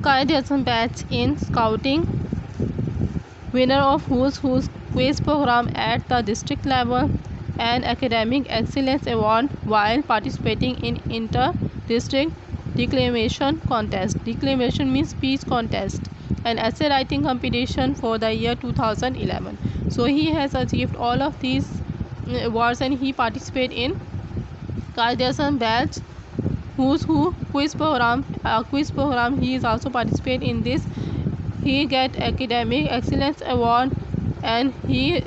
Qaid-e-Azam batch in Scouting, winner of Who's quiz program at the district level, and Academic Excellence Award while participating in inter-district declamation contest. Declamation means speech contest, and essay writing competition for the year 2011. So he has achieved all of these awards, and he participated in Qaid-e-Azam batch Who's Who quiz program. He is also participate in this. He get Academic Excellence Award, and he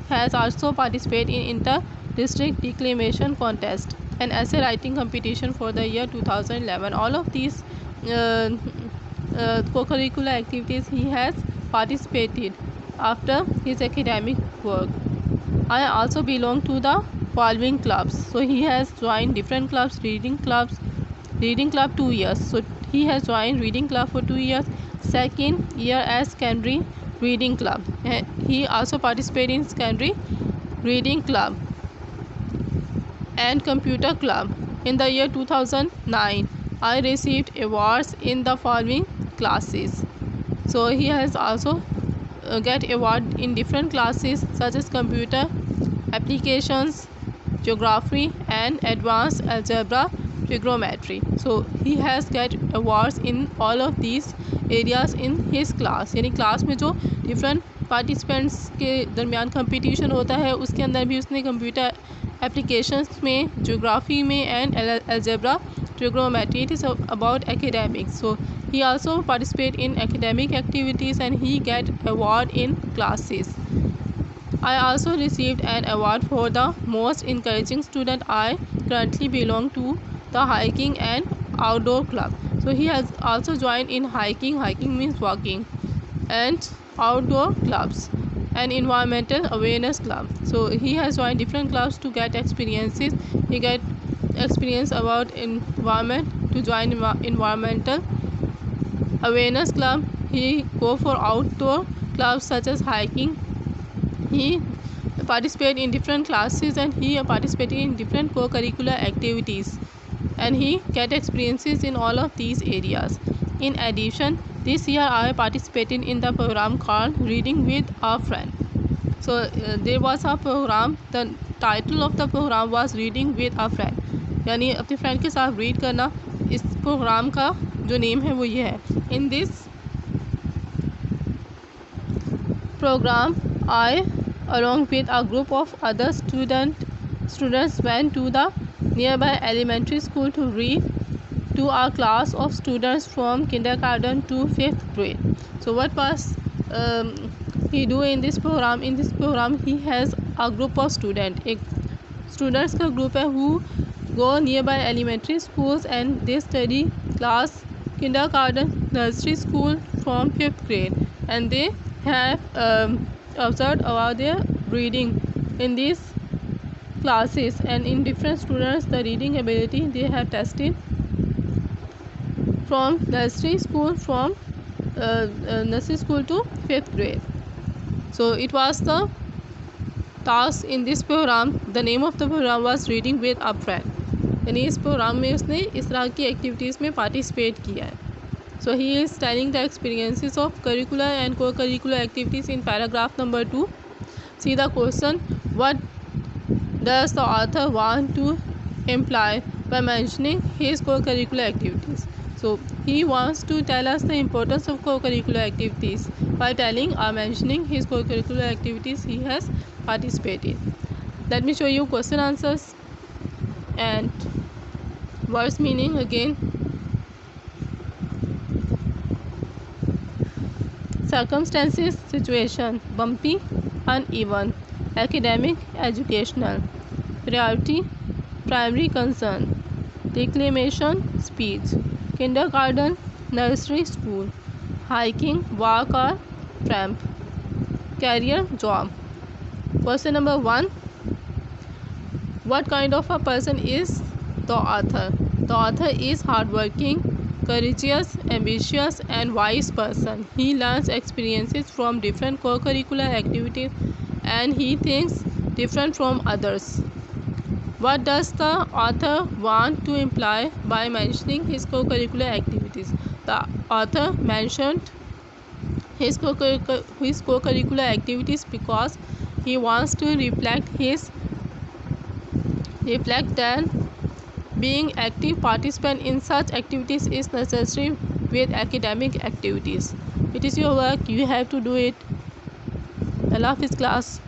has also participated in inter-district declamation contest and essay writing competition for the year 2011. All of these co-curricular activities he has participated after his academic work. I also belong to the following clubs. So he has joined different clubs. Reading club 2 years. So he has joined reading club for 2 years. Second year as secondary reading club. He also participated in secondary reading club and computer club. In the year 2009, I received awards in the following classes. So he has also get award in different classes such as computer applications, geography, and advanced algebra trigonometry. So he has get awards in all of these areas in his class. यानी class में जो different participants के दरमियान competition होता है उसके अंदर भी उसने कंप्यूटर एप्लीकेशंस में, ज्योग्राफी में, and algebra trigonometry. It is about academics. So he also participate in academic activities and he get award in classes. I also received an award for the most encouraging student. I currently belong to the hiking and outdoor club. So he has also joined in hiking means walking, and outdoor clubs and environmental awareness club. So he has joined different clubs to get experiences. He get experience about environment to join environmental awareness club. He go for outdoor clubs such as hiking. He participated in different classes and he participated in different co-curricular activities, and he get experiences in all of these areas. In addition, this year I participated in the program called Reading with a Friend. So there was a program. The title of the program was Reading with a Friend, यानी अपने friend के साथ read करना. इस programme का जो name है वो ये है. In this program, I, along with a group of other students went to the nearby elementary school to read to a class of students from kindergarten to 5th grade. So what was he do in this program? In this program, he has a group of students. एक students का group है who go nearby elementary schools and they study class kindergarten, nursery school from 5th grade, and they have observed about their reading in these classes, and in different students the reading ability they have tested from nursery school to 5th grade. So it was the task in this program. The name of the program was Reading with a Friend. यानी इस programme में उसने इस तरह की activities में participate किया है. So he is telling the experiences of curricular and co-curricular activities in paragraph number 2. See the question. What does the author want to imply by mentioning his co-curricular activities? So he wants to tell us the importance of co-curricular activities by telling or mentioning his co-curricular activities he has participated. Let me show you question answers and words meaning again. Circumstances, situation, bumpy, uneven, academic, educational, priority, primary concern, declamation, speech, kindergarten, nursery, school, hiking, walk or tramp, career, job. Question number 1. What kind of a person is the author? The author is hardworking, courageous, ambitious, and wise person. He learns experiences from different co-curricular activities and he thinks different from others. What does the author want to imply by mentioning his co-curricular activities? The author mentioned his co-curricular activities because he wants to reflect that being active participant in such activities is necessary with academic activities. It is your work, you have to do it. Allah Hafiz class.